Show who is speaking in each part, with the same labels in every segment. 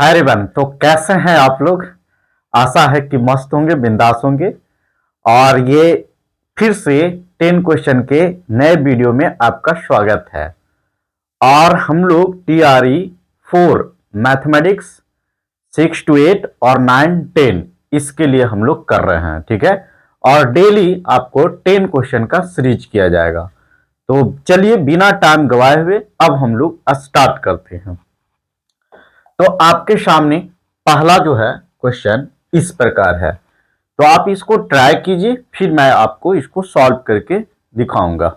Speaker 1: Hi everyone, तो कैसे हैं आप लोग। आशा है कि मस्त होंगे, बिंदास होंगे। और ये फिर से 10 क्वेश्चन के नए वीडियो में आपका स्वागत है। और हम लोग टीआरई 4 मैथमेटिक्स 6 to 8 और 9 10 इसके लिए हम लोग कर रहे हैं, ठीक है। और डेली आपको 10 क्वेश्चन का सीरीज किया जाएगा। तो चलिए बिना टाइम गवाए हुए अब हम लोग स्टार्ट करते हैं। तो आपके सामने पहला जो है क्वेश्चन इस प्रकार है, तो आप इसको ट्राई कीजिए, फिर मैं आपको इसको सॉल्व करके दिखाऊंगा।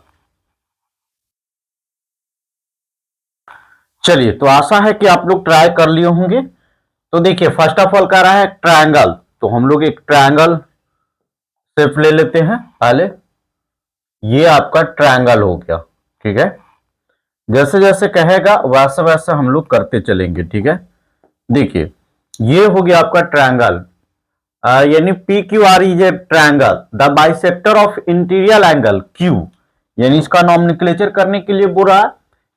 Speaker 1: चलिए, तो आशा है कि आप लोग ट्राई कर लिए होंगे। तो देखिए, फर्स्ट ऑफ ऑल कह रहा है ट्रायंगल, तो हम लोग एक ट्रायंगल शेप ले लेते हैं पहले। ये आपका ट्रायंगल हो गया, ठीक है। जैसे जैसे कहेगा वैसे वैसे हम लोग करते चलेंगे, ठीक है। देखिए, ये हो गया आपका ट्रायंगल, यानी P Q R is a triangle the bisector of interior angle Q. यानी इसका नॉमेनक्लेचर करने के लिए बोल रहा है,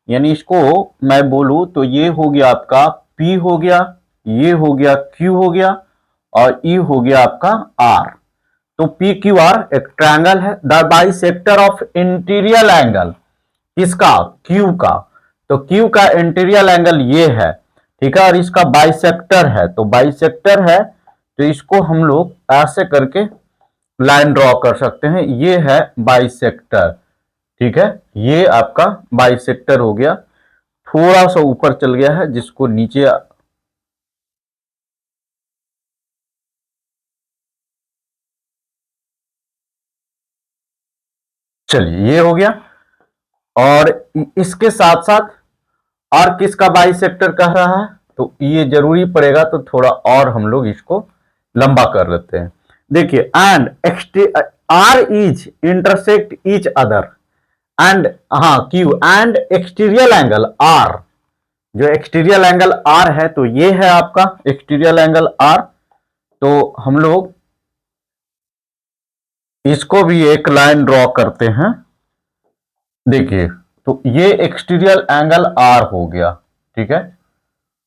Speaker 1: यानी इसको मैं बोलूं तो ये हो गया आपका पी हो गया, ये हो गया क्यू हो गया, और ई हो गया आपका आर। तो पी क्यू आर एक ट्रायंगल है the bisector of interior angle, किसका? क्यू का। तो क्यू का इंटीरियर एंगल ये है, ठीक है, और इसका बाइसेक्टर है। तो बाइसेक्टर है तो इसको हम लोग ऐसे करके लाइन ड्रॉ कर सकते हैं, ये है बाइसेक्टर, ठीक है। ये आपका बाइसेक्टर हो गया। थोड़ा सा ऊपर चल गया है, जिसको नीचे चलिए, ये हो गया। और इसके साथ साथ और किसका बाइसेक्टर कह रहा है, तो ये जरूरी पड़ेगा, तो थोड़ा और हम लोग इसको लंबा कर लेते हैं। देखिए, and R is intersect each other and, हाँ, Q and exterior angle R. जो एक्सटीरियर एंगल आर है, तो ये है आपका एक्सटीरियर एंगल आर। तो हम लोग इसको भी एक लाइन ड्रॉ करते हैं। देखिए, तो ये एक्सटीरियर एंगल आर हो गया, ठीक है।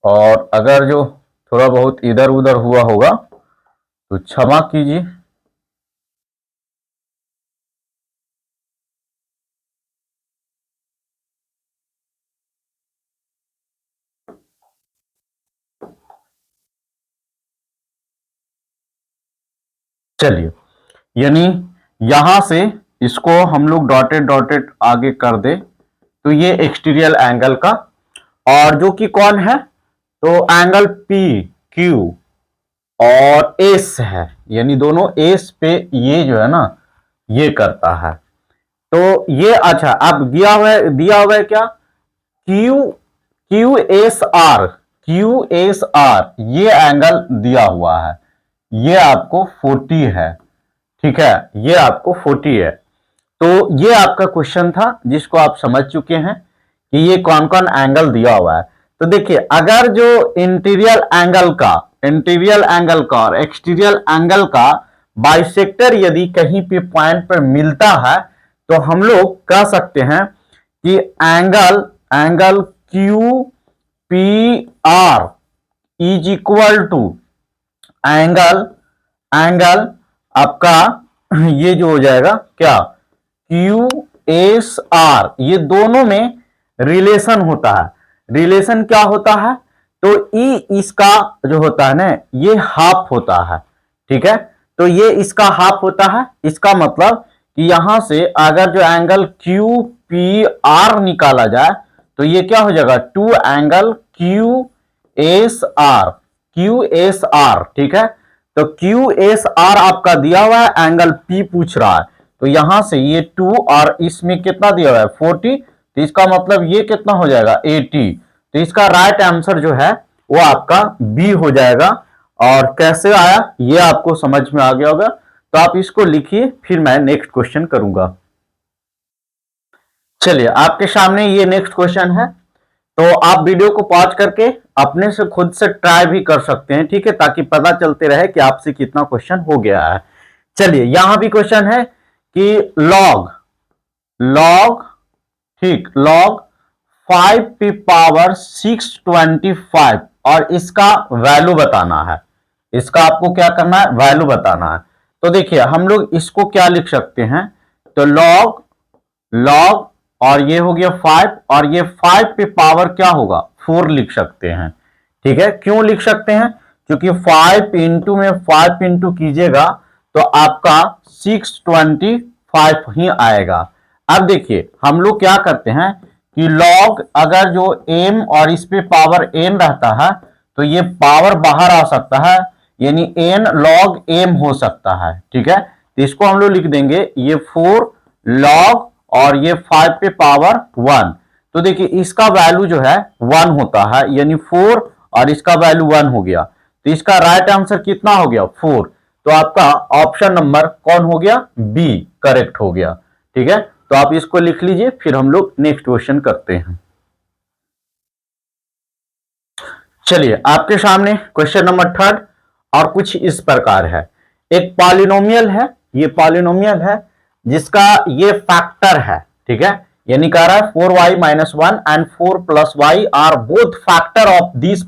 Speaker 1: और अगर जो थोड़ा बहुत इधर उधर हुआ होगा तो क्षमा कीजिए। चलिए, यानी यहां से इसको हम लोग डॉटेड डॉटेड आगे कर दे, तो ये एक्सटीरियर एंगल का, और जो कि कौन है, तो एंगल पी क्यू और एस है, यानी दोनों एस पे ये जो है ना, ये करता है। तो ये अच्छा, अब दिया हुआ है क्या, Q Q S R, Q S are ये एंगल दिया हुआ है, ये आपको 40 है, ठीक है, ये आपको 40 है। तो ये आपका क्वेश्चन था, जिसको आप समझ चुके हैं कि ये कौन कौन एंगल दिया हुआ है। तो देखिए, अगर जो इंटीरियर एंगल का और एक्सटीरियर एंगल का बाइसेक्टर यदि कहीं पे पॉइंट पर मिलता है, तो हम लोग कह सकते हैं कि angle Q P R is equal to angle angle आपका ये जो हो जाएगा क्या, क्यू एस आर। ये दोनों में रिलेशन होता है। रिलेशन क्या होता है, तो ई इसका जो होता है ना, ये हाफ होता है, ठीक है। तो ये इसका हाफ होता है, इसका मतलब कि यहां से अगर जो एंगल क्यू पी आर निकाला जाए, तो ये क्या हो जाएगा, to angle Q S R, Q S R, ठीक है। तो क्यू एस आर आपका दिया हुआ है, एंगल पी पूछ रहा है, तो यहां से ये 2 और इसमें कितना दिया हुआ है 40, तो इसका मतलब ये कितना हो जाएगा 80। तो इसका राइट आंसर जो है वो आपका बी हो जाएगा। और कैसे आया ये आपको समझ में आ गया होगा, तो आप इसको लिखिए, फिर मैं नेक्स्ट क्वेश्चन करूंगा। चलिए, आपके सामने ये नेक्स्ट क्वेश्चन है, तो आप वीडियो को पॉज करके अपने से खुद से ट्राई भी कर सकते हैं, ठीक है, ताकि पता चलते रहे कि आपसे कितना क्वेश्चन हो गया है। चलिए, यहां भी क्वेश्चन है कि लॉग लॉग ठीक, लॉग 5 की पावर 625 और इसका वैल्यू बताना है। इसका आपको क्या करना है, वैल्यू बताना है। तो देखिए हम लोग इसको क्या लिख सकते हैं, तो लॉग लॉग और ये हो गया 5 और ये 5 पे पावर क्या होगा 4 लिख सकते हैं। ठीक है, क्यों लिख सकते हैं, क्योंकि 5 इंटू में 5 इंटू कीजिएगा तो आपका 625 ही आएगा। अब देखिए हम लोग क्या करते हैं कि लॉग अगर जो m और इस पे पावर n रहता है तो ये पावर बाहर आ सकता है, यानी n log m हो सकता है। ठीक है, तो इसको हम लोग लिख देंगे ये 4 log और ये 5 पे पावर 1। तो देखिए इसका वैल्यू जो है 1 होता है, यानी 4 और इसका वैल्यू 1 हो गया। तो इसका राइट आंसर कितना हो गया 4। तो आपका ऑप्शन नंबर कौन हो गया, बी करेक्ट हो गया। ठीक है, तो आप इसको लिख लीजिए, फिर हम लोग नेक्स्ट क्वेश्चन करते हैं। चलिए आपके सामने क्वेश्चन नंबर 3 और कुछ इस प्रकार है। एक पॉलिनोमियल है, ये पॉलिनोमियल है जिसका ये फैक्टर है। ठीक है, यानी कह रहा है 4y minus 1 and 4 plus y are both factor of this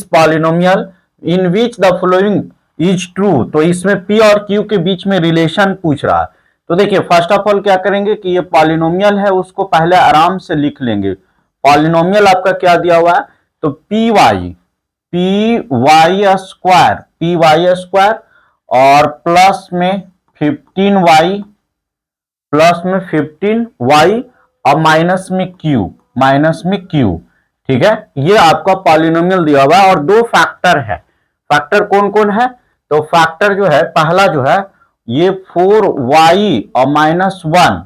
Speaker 1: polynomial in which the following is true. तो इसमें p और q के बीच में रिलेशन पूछ रहा है। तो देखिए फर्स्ट ऑफ ऑल क्या करेंगे कि ये पॉलिनोमियल है उसको पहले आराम से लिख लेंगे। पॉलिनोमियल आपका क्या दिया हुआ है, तो पी वाई स्क्वायर और प्लस में 15y और माइनस में q। ठीक है, ये आपका पॉलिनोमियल दिया हुआ है और दो फैक्टर है। फैक्टर कौन कौन है, तो फैक्टर जो है पहला जो है ये 4y और माइनस 1।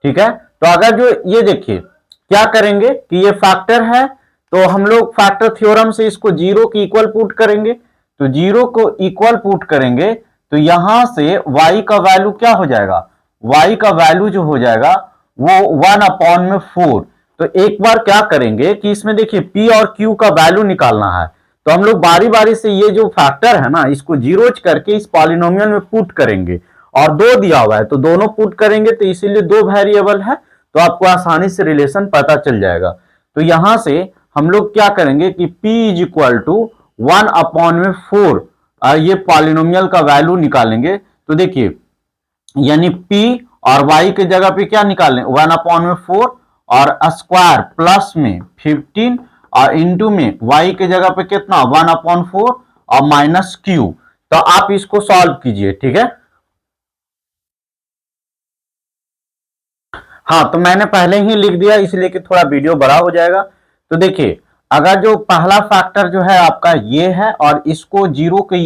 Speaker 1: ठीक है, तो अगर जो ये देखिए क्या करेंगे कि ये फैक्टर है तो हम लोग फैक्टर थ्योरम से इसको जीरो की इक्वल पुट करेंगे। तो जीरो को इक्वल पुट करेंगे तो यहां से y का वैल्यू क्या हो जाएगा, y का वैल्यू जो हो जाएगा वो 1/4। तो एक बार क्या करेंगे कि इसमें देखिए p और q का वैल्यू निकालना है। तो हम लोग बारी बारी से ये जो फैक्टर है ना इसको जीरोज करके इस पॉलिनोमियल में पुट करेंगे और दो दिया हुआ है तो दोनों पुट करेंगे, तो इसीलिए दो वेरिएबल है तो आपको आसानी से रिलेशन पता चल जाएगा। तो यहां से हम लोग क्या करेंगे कि p इज इक्वल टू 1/4 ये पॉलिनोमियल का वैल्यू निकालेंगे। तो देखिए यानी p और y के जगह पे क्या निकालें 1/4 और स्क्वायर प्लस में 15 और इंटू में y के जगह पे कितना 1/4 और माइनस q। तो आप इसको सॉल्व कीजिए। ठीक है, हाँ तो मैंने पहले ही लिख दिया इसलिए कि थोड़ा वीडियो बड़ा हो जाएगा। तो देखिए अगर जो पहला फैक्टर जो है आपका ये है और इसको जीरो के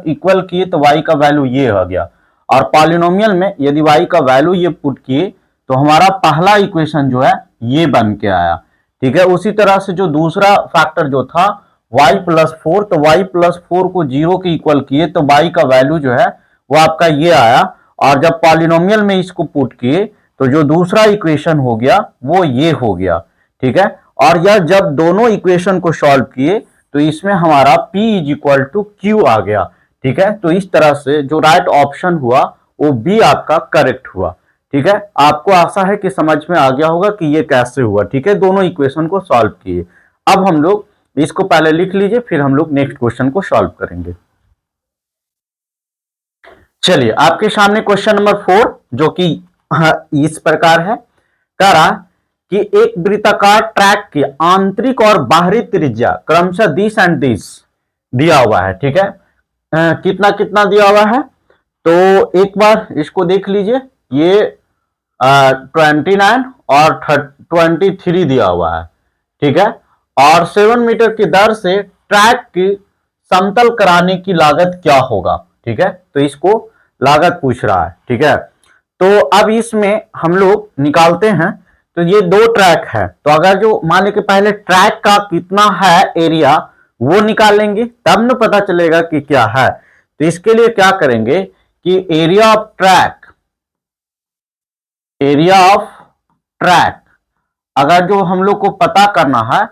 Speaker 1: इक्वल किए तो y का वैल्यू ये हो गया, और पॉलिनोमियल में यदि y का वैल्यू ये पुट किए तो हमारा पहला इक्वेशन जो है ये बन के आया। ठीक है, उसी तरह से जो दूसरा फैक्टर जो था y+4, तो y+4 को जीरो के इक्वल किए तो y का वैल्यू जो है वो आपका ये आया, और जब पॉलिनोमियल में इसको पुट किए तो जो दूसरा इक्वेशन हो गया वो ये हो गया। ठीक है, और यह जब दोनों इक्वेशन को सॉल्व किए तो इसमें हमारा p is equal to Q आ गया। ठीक है, तो इस तरह से जो राइट ऑप्शन हुआ वो बी आपका करेक्ट हुआ। ठीक है, आपको आशा है कि समझ में आ गया होगा कि ये कैसे हुआ। ठीक है, दोनों इक्वेशन को सॉल्व किए। अब हम लोग इसको पहले लिख लीजिए, फिर हम लोग नेक्स्ट क्वेश्चन को सॉल्व करेंगे। चलिए आपके सामने क्वेश्चन नंबर 4 जो कि इस प्रकार है, कह रहा कि एक वृत्ताकार ट्रैक की आंतरिक और बाहरी त्रिज्या क्रमशः दिस एंड दिस दिया हुआ है। ठीक है, कितना कितना दिया हुआ है, तो एक बार इसको देख लीजिए, ये 29 और 23 दिया हुआ है। ठीक है, और 7 मीटर की दर से ट्रैक की समतल कराने की लागत क्या होगा। ठीक है, तो इसको लागत पूछ रहा है। ठीक है, तो अब इसमें हम लोग निकालते हैं। तो ये दो ट्रैक है, तो अगर जो मान लीजिए पहले ट्रैक का कितना है एरिया वो निकालेंगे तब न पता चलेगा कि क्या है। तो इसके लिए क्या करेंगे कि एरिया ऑफ ट्रैक अगर जो हम लोग को पता करना है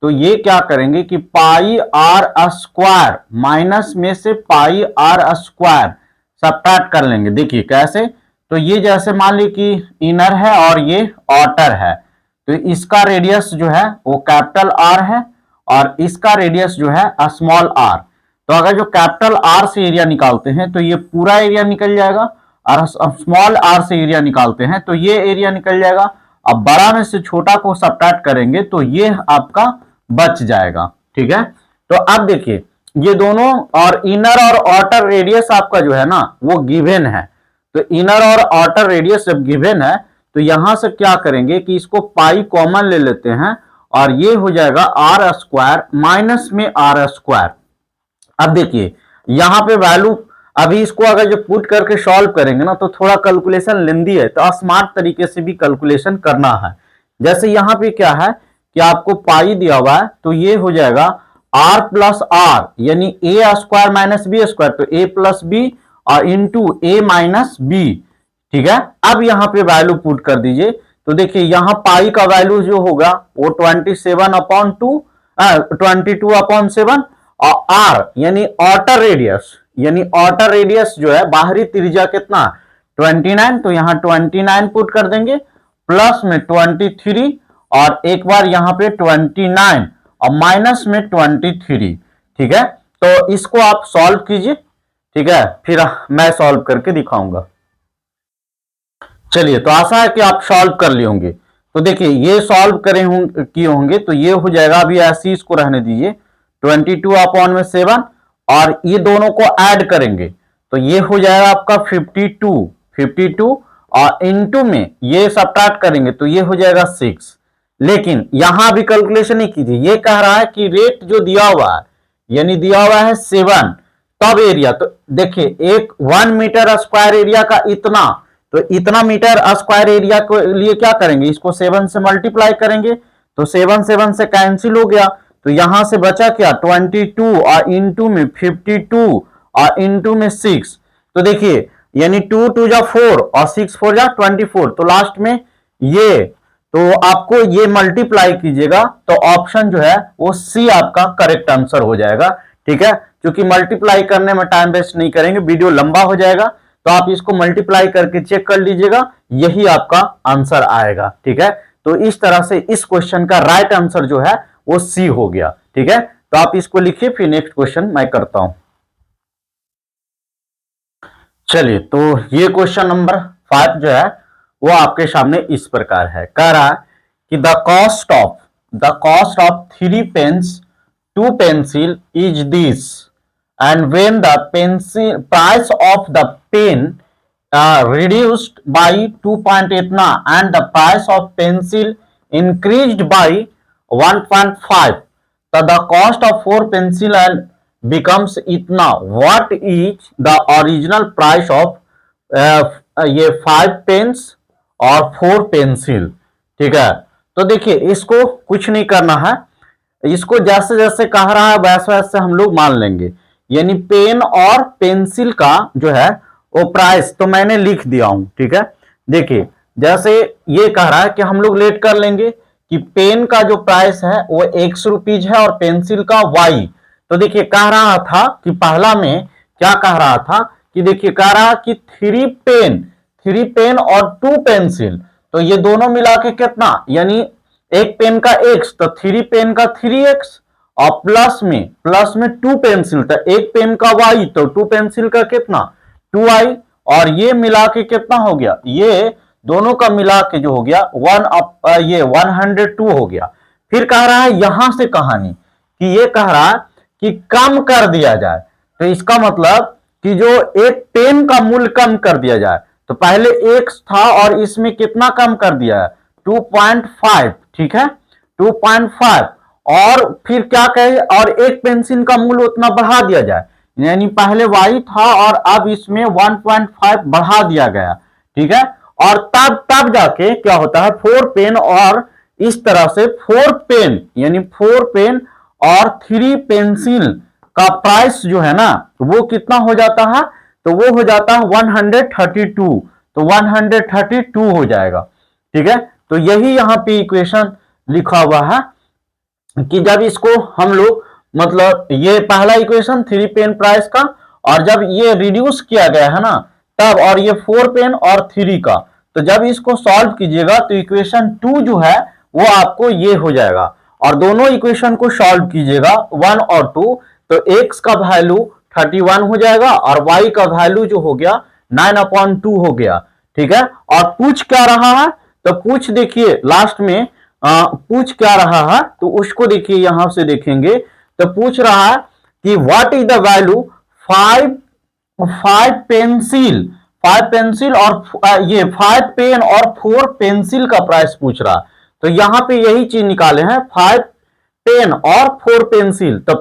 Speaker 1: तो ये क्या करेंगे कि पाई आर स्क्वायर माइनस में से पाई आर स्क्वायर सबट्रैक्ट कर लेंगे। देखिए कैसे, तो ये जैसे मान ली कि इनर है और ये आउटर है, तो इसका रेडियस जो है वो कैपिटल आर है और इसका रेडियस जो है स्मॉल आर। तो अगर जो कैपिटल आर से एरिया निकालते हैं तो ये पूरा एरिया निकल जाएगा, और स्मॉल आर से एरिया निकालते हैं तो ये एरिया निकल जाएगा। अब बड़ा में से छोटा को सब्ट्रैक्ट करेंगे तो ये आपका बच जाएगा। ठीक है, तो अब देखिए ये दोनों, और इनर और आउटर रेडियस आपका जो है ना वो गिवन है। तो इनर और आउटर रेडियस जब गिवन है तो यहां से क्या करेंगे कि इसको पाई कॉमन ले लेते हैं, और ये हो जाएगा आर स्क्वायर माइनस में आर स्क्वायर। अब देखिए यहां पे वैल्यू, अभी इसको अगर जो पुट करके सॉल्व करेंगे ना तो थोड़ा कैलकुलेशन लेंदी है, तो स्मार्ट तरीके से भी कैलकुलेशन करना है। जैसे यहां पे क्या है कि आपको पाई दिया हुआ है, तो ये हो जाएगा आर प्लस आर यानी ए स्क्वायर माइनस बी स्क्वायर, तो ए प्लस बी और इंटू ए माइनस बी। ठीक है, अब यहां पे वैल्यू पुट कर दीजिए, तो देखिए यहां पाई का वैल्यू जो होगा वो 27/2 22/7, और आर यानी आउटर रेडियस जो है बाहरी त्रिज्या कितना 29, तो यहां 29 पुट कर देंगे, प्लस में 23 और एक बार यहां पे 29 और माइनस में 23। ठीक है, तो इसको आप सॉल्व कीजिए। ठीक है, फिर मैं सॉल्व करके दिखाऊंगा। चलिए, तो आशा है कि आप सॉल्व कर लिए होंगे। तो देखिए ये सॉल्व किए होंगे, तो ये हो जाएगा, अभी ऐसे ही इसको रहने दीजिए, 22/7, और ये दोनों को ऐड करेंगे तो ये हो जाएगा आपका 52 और इनटू में ये सब्ट्रैक्ट करेंगे तो ये हो जाएगा 6। लेकिन यहां भी कैलकुलेशन नहीं कीजिए, ये कह रहा है कि रेट जो दिया हुआ है यानी दिया हुआ है 7, तब एरिया, तो देखिए एक 1 मीटर स्क्वायर एरिया का इतना, तो इतना मीटर स्क्वायर एरिया के लिए क्या करेंगे, इसको 7 से मल्टीप्लाई करेंगे, तो 7 से कैंसिल हो गया, तो यहां से बचा क्या 22 और इनटू में 52 और इनटू में 6। तो देखिए यानी 2 2 जा 4 और 6 4 जा 24, तो लास्ट में ये, तो आपको ये मल्टीप्लाई कीजिएगा तो ऑप्शन जो है वो सी आपका करेक्ट आंसर हो जाएगा। ठीक है, क्योंकि मल्टीप्लाई करने में टाइम वेस्ट नहीं करेंगे, वीडियो लंबा हो जाएगा, तो आप इसको मल्टीप्लाई करके चेक कर लीजिएगा, यही आपका आंसर आएगा। ठीक है, तो इस तरह से इस क्वेश्चन का राइट आंसर जो है वो सी हो गया। ठीक है, तो आप इसको लिखिए, फिर नेक्स्ट क्वेश्चन मैं करता हूं। चलिए, तो ये क्वेश्चन नंबर 5 जो है वो आपके सामने इस प्रकार है। कह रहा है कि the cost of 3 pens 2 pencil is this, and when the price of the pen reduced by 2.8 and the price of pencil increased by 1.5, so the cost of 4 pencil and becomes itna. What is the original price of ये 5 pens और 4 pencil. ठीक है, तो देखिए इसको कुछ नहीं करना है, इसको जैसे जैसे कह रहा है वैसे वैसे हम लोग मान लेंगे, यानी पेन और पेंसिल का जो है वो प्राइस तो मैंने लिख दिया हूं। ठीक है, देखिए जैसे ये कह रहा है कि हम लोग लेट कर लेंगे कि पेन का जो प्राइस है वो ₹X है और पेंसिल का Y। तो देखिए कह रहा था कि पहला में क्या कह रहा था कि देखिए कह रहा कि 3 पेन और 2 पेंसिल, तो ये दोनों मिला के कितना, यानी एक पेन का X, तो 3 पेन का 3X और प्लस में 2 पेंसिल, तो एक पेन का Y, तो 2 पेंसिल का कितना 2Y, और ये मिला के कितना हो गया, ये दोनों का मिला के जो हो गया 102 हो गया। फिर कह रहा है यहां से कहानी कि ये कह रहा है कि कम कर दिया जाए, तो इसका मतलब कि जो एक पेन का मूल्य कम कर दिया जाए, तो पहले X था और इसमें कितना कम कर दिया है 2.5। ठीक है, 2.5, और फिर क्या कहे, और एक पेंसिल का मूल्य उतना बढ़ा दिया जाए, यानी पहले Y था और अब इसमें 1.5 बढ़ा दिया गया। ठीक है, और तब जाके क्या होता है 4 पेन, और इस तरह से 4 पेन यानी 4 पेन और 3 पेंसिल का प्राइस जो है ना वो कितना हो जाता है, तो वो हो जाता है 132, तो 132 हो जाएगा। ठीक है, तो यही यहां पे इक्वेशन लिखा हुआ है कि जब इसको हम लोग, मतलब ये पहला इक्वेशन 3 पेन प्राइस का, और जब ये रिड्यूस किया गया है ना तब, और ये 4 पेन और 3 का, तो जब इसको सॉल्व कीजिएगा तो इक्वेशन 2 जो है वो आपको ये हो जाएगा, और दोनों इक्वेशन को सॉल्व कीजिएगा 1 और 2, तो x का वैल्यू 31 हो जाएगा और y का वैल्यू जो हो गया 9/2 हो गया। ठीक है, और पूछ क्या रहा है, तो पूछ देखिए लास्ट में पूछ क्या रहा है, तो उसको देखिए यहां से देखेंगे तो पूछ रहा है कि what is the value 5 pencil और ये 5 पेन और 4 पेंसिल का प्राइस पूछ रहा। तो यहां पे यही चीज निकाले हैं, 5 पेन और 4 पेंसिल। तो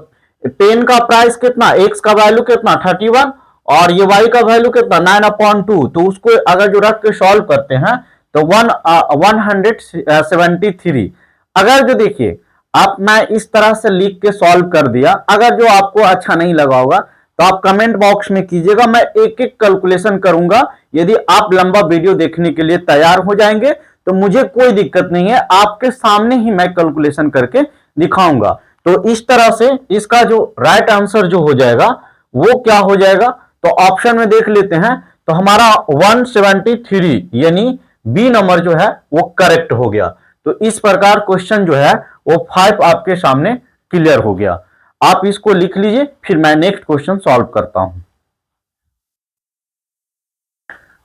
Speaker 1: पेन का प्राइस कितना, एक्स का वैल्यू कितना 31 और ये वाई का वैल्यू कितना 9/2। तो उसको अगर जो रख के सॉल्व करते हैं तो 173। अगर जो देखिए आप मैं इस तरह से लिख के सॉल्व कर दिया, अगर जो आपको अच्छा नहीं लगा होगा तो आप कमेंट बॉक्स में कीजिएगा, मैं एक एक कैलकुलेशन करूंगा। यदि आप लंबा वीडियो देखने के लिए तैयार हो जाएंगे तो मुझे कोई दिक्कत नहीं है, आपके सामने ही मैं कैलकुलेशन करके दिखाऊंगा। तो इस तरह से इसका जो राइट आंसर जो हो जाएगा वो क्या हो जाएगा, तो ऑप्शन में देख लेते हैं, तो हमारा 173 यानी बी नंबर जो है वो करेक्ट हो गया। तो इस प्रकार क्वेश्चन जो है वो 5 आपके सामने क्लियर हो गया। आप इसको लिख लीजिए, फिर मैं नेक्स्ट क्वेश्चन सॉल्व करता हूं।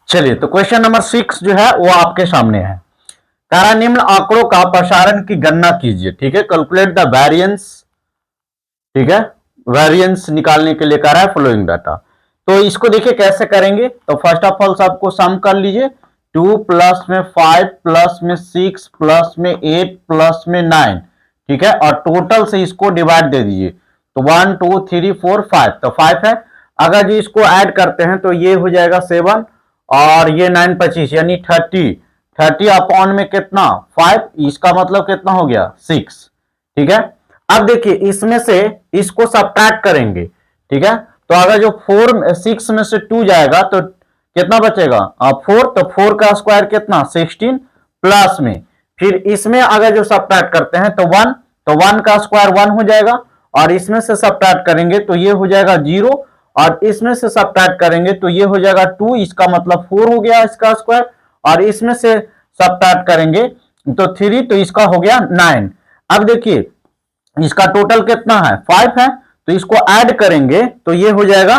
Speaker 1: चलिए, तो क्वेश्चन नंबर 6 जो है वो आपके सामने है। कह निम्न आंकड़ों का प्रसारण की गणना कीजिए। ठीक है, कैलकुलेट द वेरिएंस। ठीक है, वेरिएंस निकालने के लिए कह रहा है फॉलोइंग डाटा। तो इसको देखिए कैसे करेंगे, तो फर्स्ट ऑफ ऑल सबको सम कर लीजिए, 2 प्लस में 5 प्लस में 6 प्लस में 8 प्लस में 9। ठीक है, और टोटल से इसको डिवाइड दे दीजिए, तो 1 2 3 4 5, तो 5 है। अगर जी इसको ऐड करते हैं तो ये हो जाएगा 7 और ये 9 25 यानी 30 अपॉन में कितना 5, इसका मतलब कितना हो गया 6। ठीक है, अब देखिए इसमें से इसको सब्ट्रैक्ट करेंगे। ठीक है, तो अगर जो 6 में से 2 जाएगा तो कितना बचेगा 4, तो 4 का स्क्वायर कितना 16 प्लस में फिर इसमें अगर जो सब्ट्रैक्ट करते हैं तो 1, तो 1 का स्क्वायर 1 हो जाएगा और इसमें से सब्ट्रैक्ट करेंगे तो ये हो जाएगा 0 और इसमें से सब्ट्रैक्ट करेंगे तो ये हो जाएगा 2, इसका मतलब 4 हो गया इसका स्क्वायर, और इसमें से सब्ट्रैक्ट करेंगे तो 3, तो इसका हो गया 9। अब देखिए इसका टोटल कितना है 5 है, तो इसको ऐड करेंगे तो ये हो जाएगा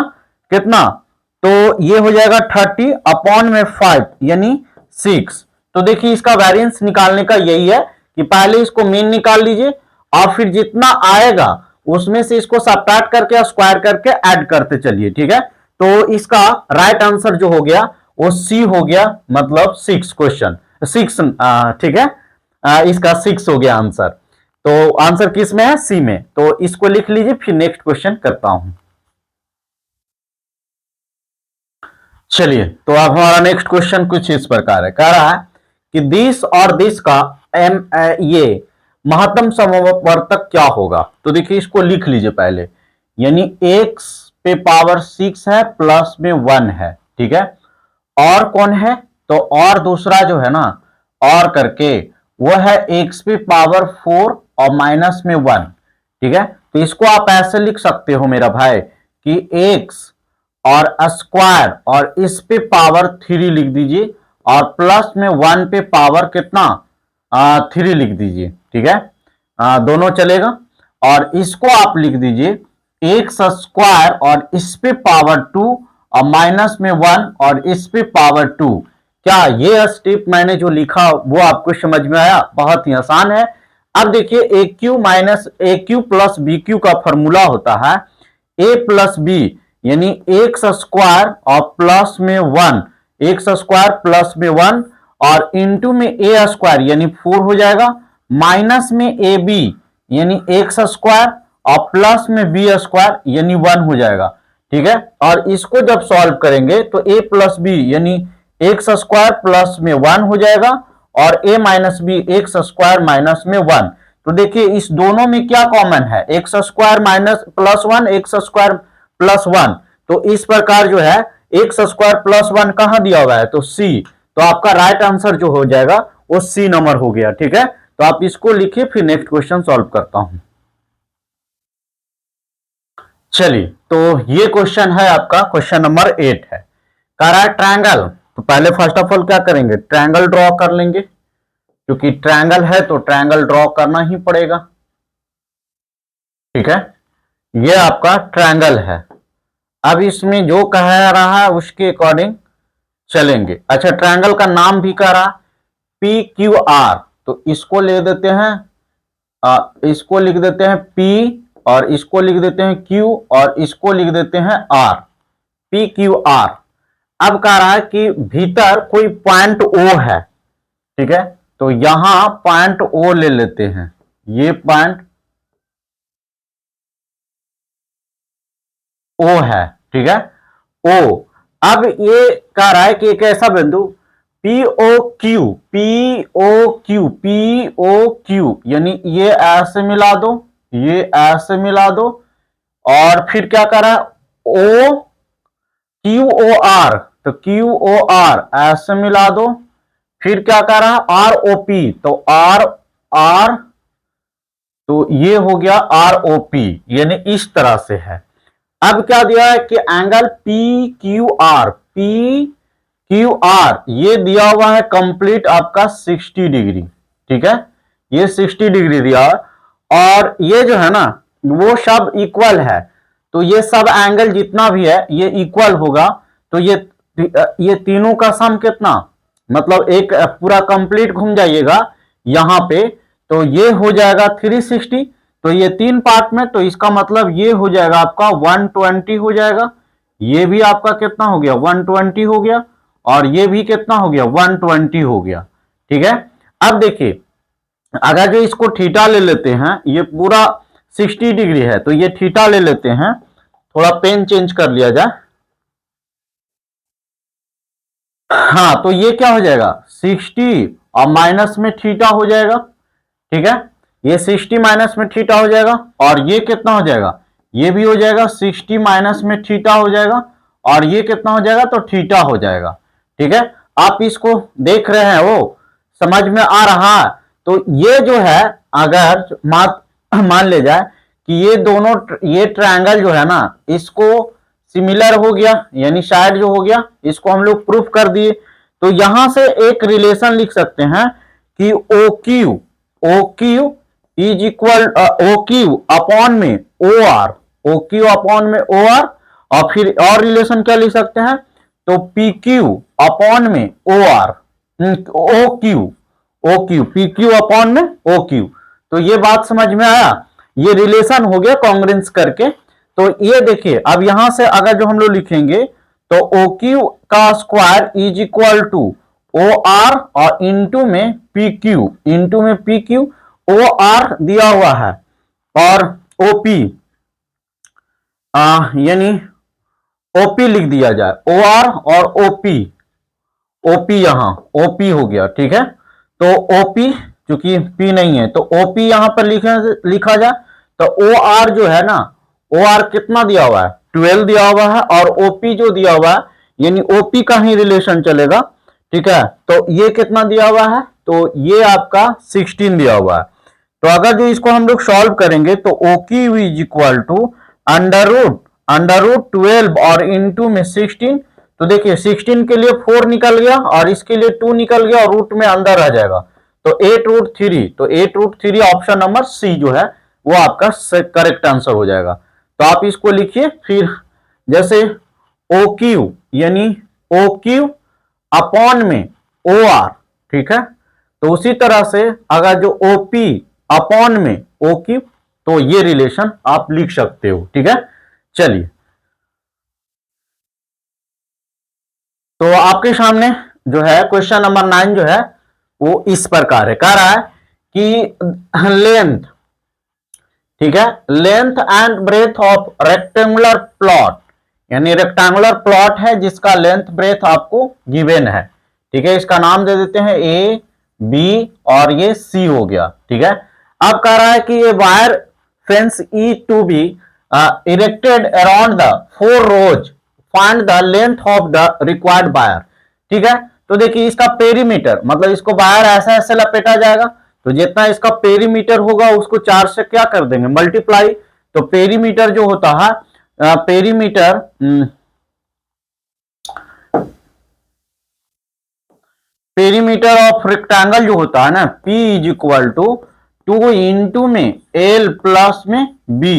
Speaker 1: कितना, तो ये हो जाएगा 30 अपॉन में 5 यानी 6। तो देखिए इसका वेरिएंस निकालने का यही है कि पहले इसको मीन निकाल लीजिए और फिर जितना आएगा उसमें से इसको सब्ट्रैक्ट करके स्क्वायर करके ऐड करते चलिए। ठीक है, तो इसका राइट आंसर जो हो गया वो सी हो गया, मतलब 6 क्वेश्चन 6। ठीक है, इसका 6 हो गया आंसर। तो आंसर किस में है, सी में। तो इसको लिख लीजिए, फिर नेक्स्ट क्वेश्चन करता हूं। चलिए, तो अब हमारा नेक्स्ट क्वेश्चन कुछ इस प्रकार है, कह रहा है कि दिस और दिस का ये महत्तम समवर्तक क्या होगा। तो देखिए इसको लिख लीजिए पहले, यानी x पे पावर 6 है प्लस में 1 है। ठीक है, और कौन है, तो और दूसरा जो है ना और करके वो है x पे पावर 4 और माइनस में 1। ठीक है, तो इसको आप ऐसे लिख सकते हो मेरा भाई कि x और स्क्वायर और इस पे पावर 3 लिख दीजिए और प्लस में 1 पे पावर कितना 3 लिख दीजिए। ठीक है, दोनों चलेगा, और इसको आप लिख दीजिए एक्स स्क्वायर और इस पे पावर 2 और माइनस में 1 और इस पे पावर 2। क्या ये स्टेप मैंने जो लिखा वो आपको समझ में आया, बहुत ही आसान है। अब देखिए ए क्यू माइनस ए क्यू प्लस बी क्यू का फॉर्मूला होता है ए प्लस बी यानी एक्स स्क्वायर और प्लस में 1, एक्स स्क्वायर प्लस में 1 और इंटू में ए स्क्वायर यानी 4 हो जाएगा, माइनस में ए बी यानी एक्स स्क्वायर और प्लस में बी स्क्वायर यानी 1 हो जाएगा। ठीक है, और इसको जब सॉल्व करेंगे तो ए प्लस बी यानी एक्स स्क्वायर प्लस में 1 हो जाएगा और A minus B X square minus में 1। तो देखिए इस दोनों में क्या कॉमन है, x square minus plus 1 x square plus 1। तो इस प्रकार जो है एक्स स्क्वायर प्लस 1 कहां दिया हुआ है, तो सी। तो आपका राइट आंसर जो हो जाएगा वो सी नंबर हो गया। ठीक है, तो आप इसको लिखिए, फिर नेक्स्ट क्वेश्चन सॉल्व करता हूं। चलिए, तो ये क्वेश्चन है आपका क्वेश्चन नंबर 8 है, कह रहा है ट्रायंगल। तो पहले फर्स्ट ऑफ ऑल क्या करेंगे, ट्रायंगल ड्रॉ कर लेंगे, क्योंकि ट्रायंगल है तो ट्रायंगल ड्रॉ करना ही पड़ेगा। ठीक है, ये आपका ट्रायंगल है। अब इसमें जो कह रहा है उसके अकॉर्डिंग चलेंगे। अच्छा, ट्रायंगल का नाम भी कह रहा पी क्यू आर, तो इसको ले देते हैं, इसको लिख देते हैं पी, और इसको लिख देते हैं क्यू, और इसको लिख देते हैं आर, पी क्यू आर। अब कह रहा है कि भीतर कोई पॉइंट ओ है, ठीक है, तो यहां पॉइंट ओ ले लेते हैं, ये पॉइंट ओ है, ठीक है, ओ। अब ये कह रहा है कि एक ऐसा बिंदु P O Q, P O Q, P O Q, यानी ये ऐसे मिला दो, ये ऐसे मिला दो, और फिर क्या कर रहा है ओ क्यू ओ आर, तो क्यू ओ आर ऐसे मिला दो, फिर क्या कर रहा है आर ओ पी, तो आर आर, तो ये हो गया आर ओ पी, यानी इस तरह से है। अब क्या दिया है कि angle P Q R, P Q R ये दिया हुआ है कंप्लीट आपका 60 डिग्री, ठीक है, ये 60 डिग्री दिया, और ये जो है ना वो सब इक्वल है, तो ये सब एंगल जितना भी है ये इक्वल होगा, तो ये तीनों का सम कितना, मतलब एक पूरा कंप्लीट घूम जाइएगा यहां पे, तो ये हो जाएगा 360, तो ये तीन पार्ट में, तो इसका मतलब ये हो जाएगा आपका 120 हो जाएगा, ये भी आपका कितना हो गया 120 हो गया, और ये भी कितना हो गया 120 हो गया, ठीक है। अब देखिए, अगर जो इसको थीटा ले लेते हैं, ये पूरा 60 डिग्री है, तो ये थीटा ले लेते हैं, थोड़ा पेन चेंज कर लिया जाए, हाँ, तो ये क्या हो जाएगा 60 और माइनस में थीटा हो जाएगा, ठीक है, ये 60 माइनस में थीटा हो जाएगा, और ये कितना हो जाएगा, ये भी हो जाएगा 60 माइनस में थीटा हो जाएगा, और ये कितना हो जाएगा, तो थीटा हो जाएगा, ठीक है। आप इसको देख रहे हैं, वो समझ में आ रहा है। तो ये जो है, अगर मान ले जाए कि ये दोनों, ये ट्रायंगल जो है ना, इसको सिमिलर हो गया, यानी शायद जो हो गया, इसको हम लोग प्रूफ कर दिए, तो यहां से एक रिलेशन लिख सकते हैं कि O Q, O Q is equal, O Q upon में O R, O Q upon में ओ आर, और फिर और रिलेशन क्या लिख सकते हैं, तो पी क्यू अपॉन में O R, O Q, O Q, P Q upon में ओ क्यू। तो ये बात समझ में आया, ये रिलेशन हो गया कॉन्ग्रेंस करके। तो ये देखिए, अब यहां से अगर जो हम लोग लिखेंगे, तो ओ क्यू का square is equal to O R, और इंटू में पी क्यू, इंटू में पी क्यू, ओ आर दिया हुआ है, और ओपी, यानी ओपी लिख दिया जाए, ओ आर और ओपी, ओपी यहां ओपी हो गया, ठीक है, तो ओपी चूंकि पी नहीं है, तो ओपी यहां पर लिखा जाए, तो ओ आर जो है ना, ओ आर कितना दिया हुआ है 12 दिया हुआ है, और ओपी जो दिया हुआ है, यानी ओपी का ही रिलेशन चलेगा, ठीक है, तो ये कितना दिया हुआ है, तो ये आपका 16 दिया हुआ है। तो अगर जो इसको हम लोग सॉल्व करेंगे, तो O Q is equal to under root 12 और इंटू में 16, तो देखिए 16 के लिए 4 निकल गया, और इसके लिए 2 निकल गया, और रूट में अंदर रह जाएगा, तो 8√3, तो 8√3 ऑप्शन नंबर सी जो है वो आपका करेक्ट आंसर हो जाएगा। तो आप इसको लिखिए, फिर जैसे ओ क्यू, यानी ओ क्यू अपॉन में ओ आर, ठीक है, तो उसी तरह से अगर जो ओपी अपॉन में ओ क्यू, तो ये रिलेशन आप लिख सकते हो, ठीक है। चलिए, तो आपके सामने जो है क्वेश्चन नंबर 9 जो है वो इस प्रकार है, कह रहा है कि लेंथ, ठीक है, length and breadth of rectangular plot, यानी रेक्टेंगुलर प्लॉट है जिसका लेंथ ब्रेथ आपको गिवन है, ठीक है, इसका नाम दे देते हैं ए बी और ये सी हो गया, ठीक है। अब कह रहा है कि ये wire fence is to be erected around the 4 rows, find the length of the required wire, ठीक है। तो देखिए इसका पेरीमीटर, मतलब इसको वायर ऐसा ऐसे लपेटा जाएगा, तो जितना इसका पेरीमीटर होगा उसको 4 से क्या कर देंगे मल्टीप्लाई, तो पेरीमीटर जो होता है, पेरीमीटर पेरीमीटर ऑफ रेक्टेंगल जो होता है ना, P is equal to 2 into में L प्लस में B।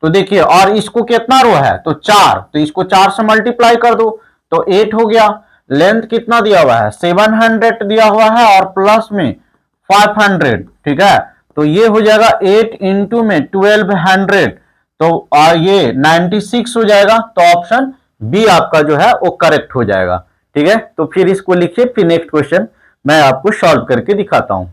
Speaker 1: तो देखिए, और इसको कितना रो है, तो 4, तो इसको 4 से मल्टीप्लाई कर दो तो 8 हो गया। लेंथ कितना दिया हुआ है, 700 दिया हुआ है और प्लस में 500, ठीक है। तो ये हो जाएगा 8 इंटू में 1200, तो ये 96 हो जाएगा। तो ऑप्शन बी आपका जो है वो करेक्ट हो जाएगा, ठीक है। तो फिर इसको लिखिए, फिर नेक्स्ट क्वेश्चन मैं आपको सॉल्व करके दिखाता हूं।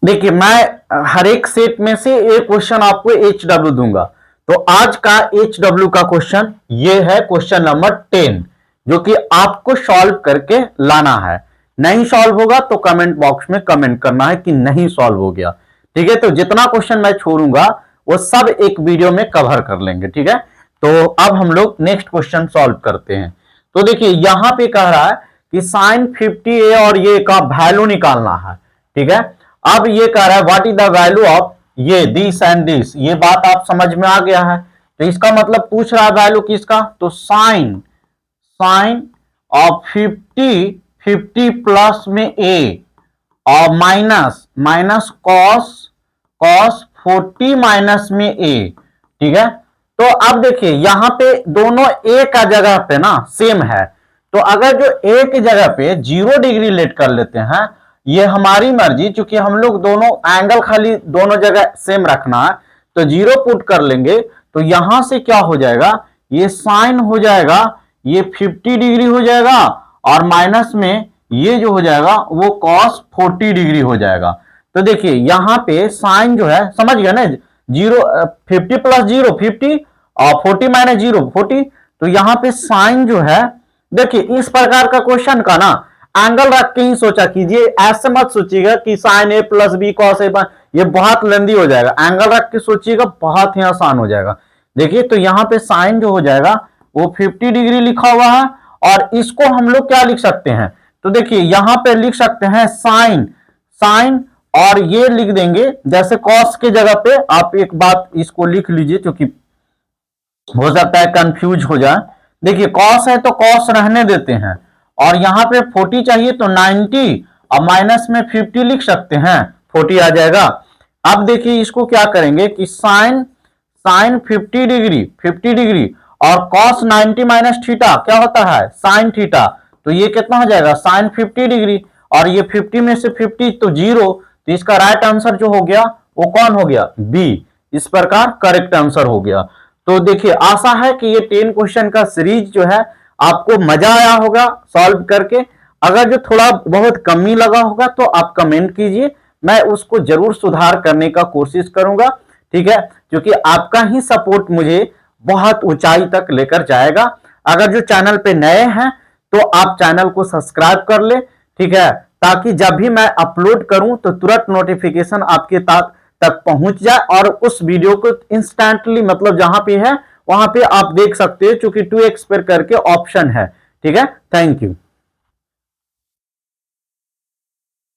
Speaker 1: देखिए, मैं हर एक सेट में से एक क्वेश्चन आपको HW दूंगा। तो आज का HW का क्वेश्चन ये है, क्वेश्चन नंबर 10, जो कि आपको सॉल्व करके लाना है। नहीं सॉल्व होगा तो कमेंट बॉक्स में कमेंट करना है कि नहीं सॉल्व हो गया, ठीक है। तो जितना क्वेश्चन मैं छोड़ूंगा वो सब एक वीडियो में कवर कर लेंगे, ठीक है। तो अब हम लोग नेक्स्ट क्वेश्चन सॉल्व करते हैं। तो देखिए, यहां पे कह रहा है कि साइन 50A और ये का वैल्यू निकालना है, ठीक है। अब ये कह रहा है what is the value of ये दिस एंड दिस। ये बात आप समझ में आ गया है। तो इसका मतलब पूछ रहा है वैल्यू किसका, तो साइन ऑफ 50 प्लस में ए और माइनस कॉस 40 माइनस में ए, ठीक है। तो अब देखिए, यहां पे दोनों ए का जगह पे ना सेम है। तो अगर जो ए की जगह पे 0 डिग्री लेट कर लेते हैं, ये हमारी मर्जी, चूंकि हम लोग दोनों एंगल खाली दोनों जगह सेम रखना है, तो 0 पुट कर लेंगे। तो यहां से क्या हो जाएगा, ये साइन हो जाएगा, ये 50 डिग्री हो जाएगा और माइनस में ये जो हो जाएगा वो कॉस 40 डिग्री हो जाएगा। तो देखिए, यहां पे साइन जो है, समझ गया ना, 50 प्लस 0 50 और 40 माइनस 0 40। तो यहां पे साइन जो है, देखिए इस प्रकार का क्वेश्चन का ना एंगल रख के ही सोचा कीजिए। ऐसे मत सोचिएगा कि sign A plus B cos A, ये बहुत लेंदी हो जाएगा। एंगल रख के सोचिएगा, बहुत ही आसान हो जाएगा। देखिए, तो यहां पे साइन जो हो जाएगा वो 50 डिग्री लिखा हुआ है और इसको हम लोग क्या लिख सकते हैं, तो देखिए यहां पे लिख सकते हैं साइन और ये लिख देंगे जैसे कॉस के जगह पे। आप एक बात इसको लिख लीजिए, क्योंकि हो सकता है कंफ्यूज हो जाए। देखिए, कॉस है तो कॉस रहने देते हैं और यहां पे 40 चाहिए तो 90 और माइनस में 50 लिख सकते हैं, 40 आ जाएगा। अब देखिए, इसको क्या करेंगे कि साइन 50 डिग्री और कॉस 90 माइनस थीटा क्या होता है, साइन थीटा। तो ये कितना हो जाएगा, साइन 50 डिग्री और ये 50 में से 50 तो 0। तो इसका राइट आंसर जो हो गया वो कौन हो गया, बी। इस प्रकार करेक्ट आंसर हो गया। तो देखिए, आशा है कि ये 10 क्वेश्चन का सीरीज जो है आपको मजा आया होगा सॉल्व करके। अगर जो थोड़ा बहुत कमी लगा होगा तो आप कमेंट कीजिए, मैं उसको जरूर सुधार करने का कोशिश करूंगा, ठीक है। क्योंकि आपका ही सपोर्ट मुझे बहुत ऊंचाई तक लेकर जाएगा। अगर जो चैनल पे नए हैं तो आप चैनल को सब्सक्राइब कर ले, ठीक है, ताकि जब भी मैं अपलोड करूं तो तुरंत नोटिफिकेशन आपके तक पहुंच जाए और उस वीडियो को इंस्टेंटली, मतलब जहां पे है वहां पे आप देख सकते हो, क्योंकि 2x पर करके ऑप्शन है, ठीक है। Thank you.